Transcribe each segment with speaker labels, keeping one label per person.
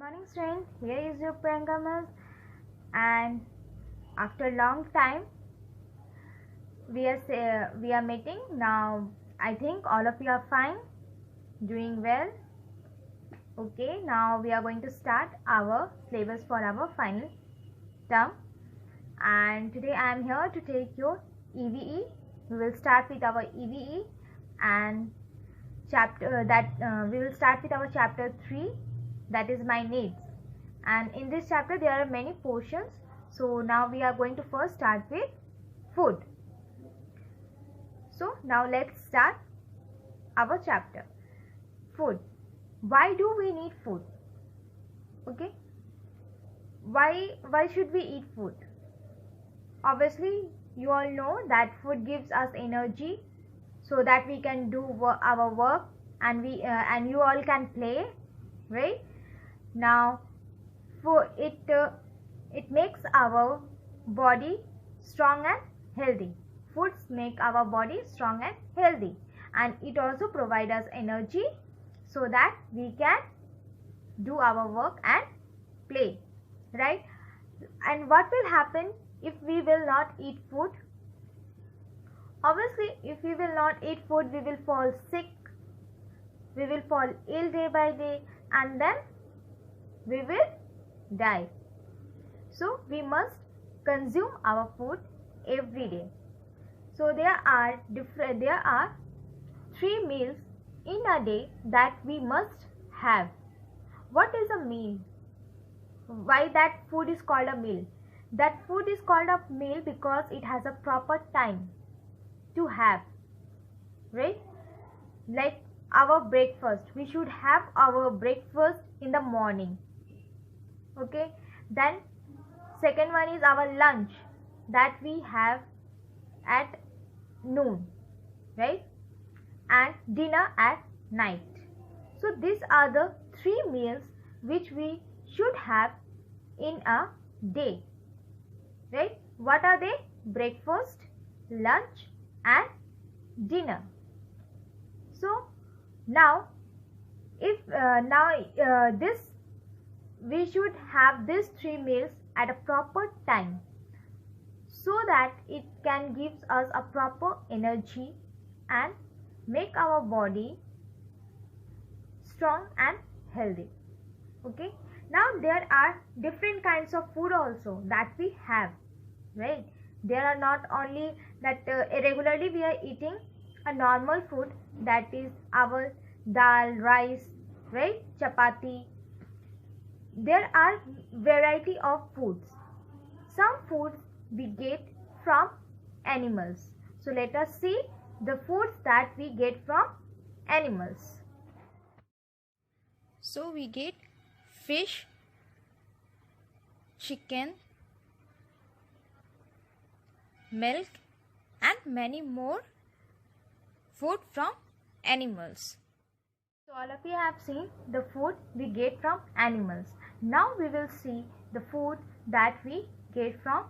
Speaker 1: morning, student. Here is your Priyanka Miss, and after a long time we are meeting now. I think all of you are fine, doing well. Okay, now we are going to start our syllabus for our final term, and today I am here to take your EVE. We will start with our EVE and we will start with our chapter 3, that is my needs. And in this chapter there are many portions, so now we are going to first start with food. So now let's start our chapter. Food. Why do we need food? Okay, why should we eat food? Obviously you all know that food gives us energy so that we can do our work, and you all can play, right? Now for it makes our body strong and healthy. Foods make our body strong and healthy, and it also provides us energy so that we can do our work and play, right? And what will happen if we will not eat food? Obviously if we will not eat food, we will fall sick, we will fall ill day by day, and then we will die. So we must consume our food every day. So there are 3 meals in a day that we must have. What is a meal? Why that food is called a meal? That food is called a meal because it has a proper time to have, right? Like our breakfast, we should have our breakfast in the morning. Okay, then second one is our lunch that we have at noon, right? And dinner at night. So these are the 3 meals which we should have in a day, right? What are they? Breakfast, lunch and dinner. So now we should have these 3 meals at a proper time so that it can give us a proper energy and make our body strong and healthy. Okay, now there are different kinds of food also that we have, right? There are not only that regularly we are eating a normal food, that is our dal, rice, right, chapati. There are variety of foods. Some foods we get from animals. So let us see the foods that we get from animals. So we get fish, chicken, milk and many more food from animals. So all of you have seen the food we get from animals. Now we will see the food that we get from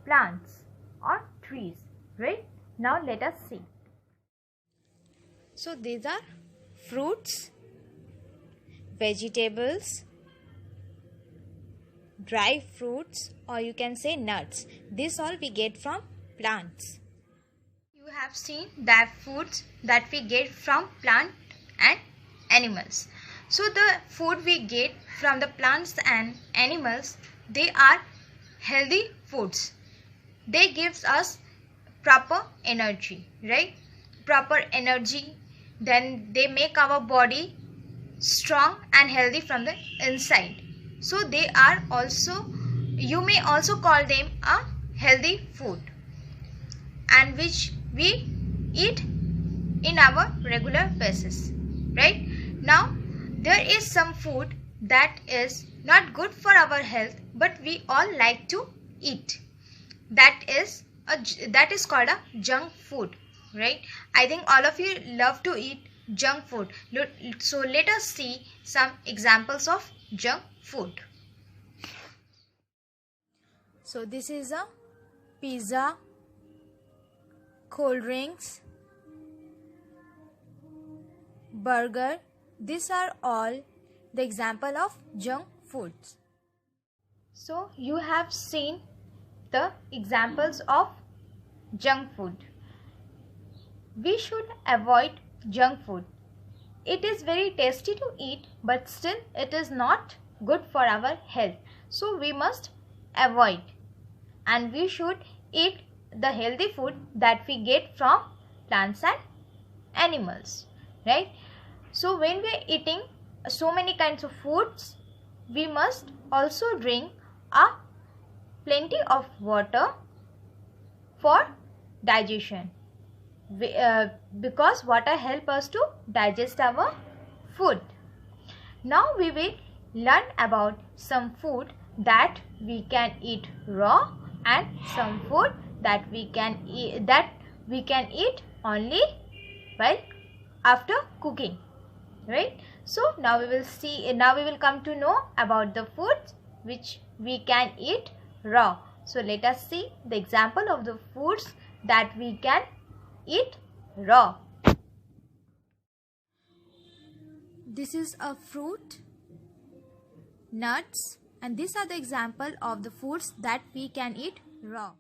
Speaker 1: plants or trees, right? Now let us see. So these are fruits, vegetables, dry fruits, or you can say nuts. This all we get from plants. You have seen that foods that we get from plant and animals. So the food we get from the plants and animals, they are healthy foods. They gives us proper energy, right? Proper energy. Then they make our body strong and healthy from the inside. So they are also, you may also call them a healthy food, and which we eat in our regular basis, right? Now there is some food that is not good for our health, but we all like to eat. That is called a junk food, right? I think all of you love to eat junk food. So let us see some examples of junk food. So this is a pizza, cold drinks, burger. These are all the example of junk foods. So you have seen the examples of junk food. We should avoid junk food. It is very tasty to eat, but still it is not good for our health. So we must avoid, and we should eat the healthy food that we get from plants and animals, right? So when we are eating so many kinds of foods, we must also drink plenty of water for digestion, because water helps us to digest our food. Now we will learn about some food that we can eat raw and some food that we can eat only while after cooking, right? So now we will come to know about the foods which we can eat raw. So let us see the example of the foods that we can eat raw. This is a fruit, nuts, and these are the example of the foods that we can eat raw.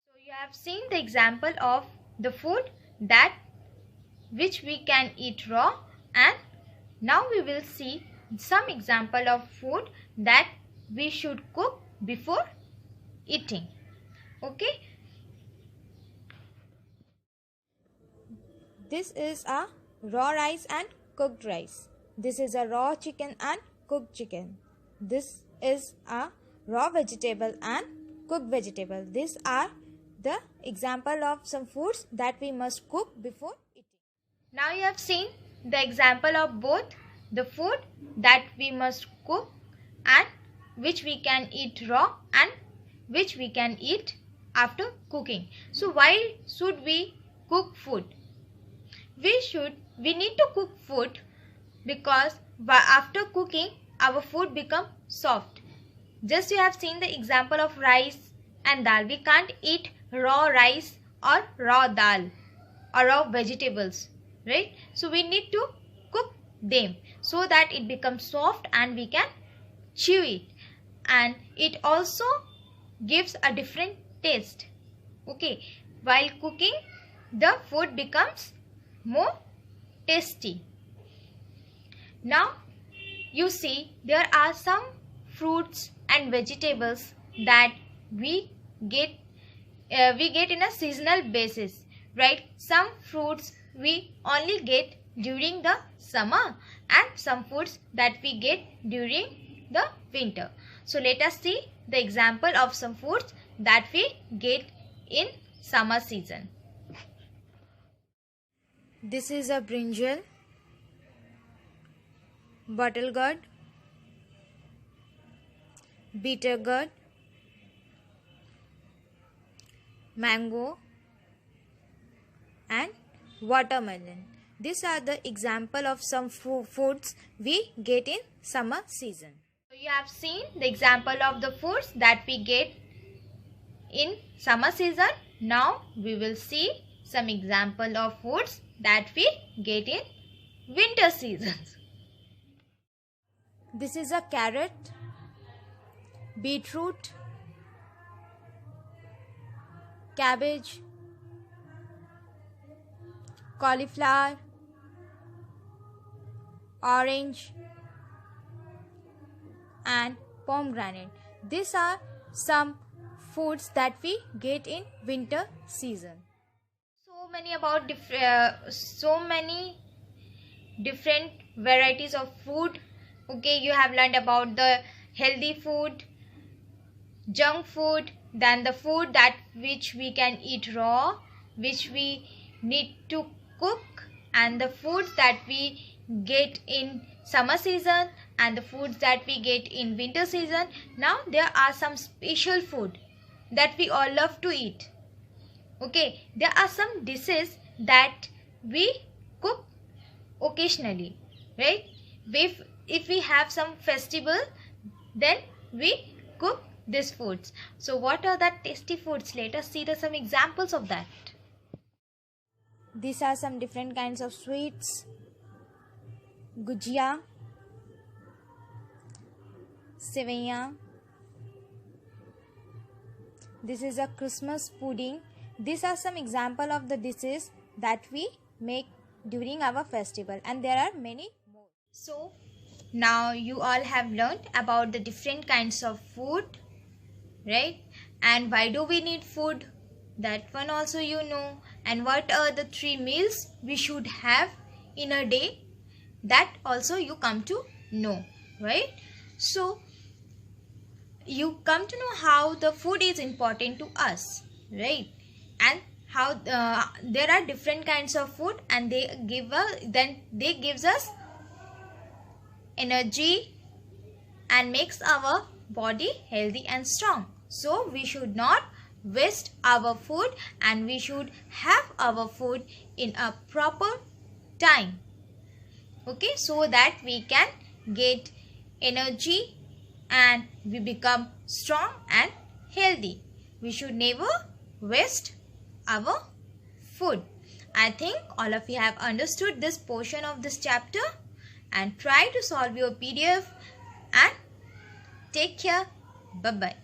Speaker 1: So you have seen the example of the food which we can eat raw, and now we will see some example of food that we should cook before eating. Okay. This is a raw rice and cooked rice. This is a raw chicken and cooked chicken. This is a raw vegetable and cooked vegetable. These are the example of some foods that we must cook before eating. Now you have seen the example of both the food that we must cook and which we can eat raw and which we can eat after cooking. So why should we cook food? We need to cook food because after cooking our food become soft. Just you have seen the example of rice and dal. We can't eat raw rice or raw dal or raw vegetables, right? So we need to cook them so that it becomes soft and we can chew it, and it also gives a different taste. Okay, while cooking the food becomes more tasty. Now you see there are some fruits and vegetables that we get in a seasonal basis, right? Some fruits we only get during the summer and some foods that we get during the winter. So let us see the example of some foods that we get in summer season. This is a brinjal, bottle gourd, bitter gourd, mango and watermelon. These are the example of some foods we get in summer season. So you have seen the example of the foods that we get in summer season. Now we will see some example of foods that we get in winter seasons. This is a carrot, beetroot, cabbage, cauliflower, orange and pomegranate. These are some foods that we get in winter season. So many different varieties of food. Okay, you have learned about the healthy food, junk food, then the food that which we can eat raw, which we need to cook, and the foods that we get in summer season and the foods that we get in winter season. Now there are some special food that we all love to eat. Okay, there are some dishes that we cook occasionally, right? If we have some festival, then we cook these foods. So what are the tasty foods? Let us see some examples of that. These are some different kinds of sweets: gujia, sevaiyan. This is a Christmas pudding. These are some example of the dishes that we make during our festival, and there are many more. So now you all have learned about the different kinds of food, right? And why do we need food? That one also you know. And what are the 3 meals we should have in a day? That also you come to know, right? So you come to know how the food is important to us, right? And how there are different kinds of food, and they gives us energy and makes our body healthy and strong. So we should not waste our food, and we should have our food in a proper time, okay, so that we can get energy and we become strong and healthy. We should never waste our food. I think all of you have understood this portion of this chapter, and try to solve your PDF, and take care. Bye bye.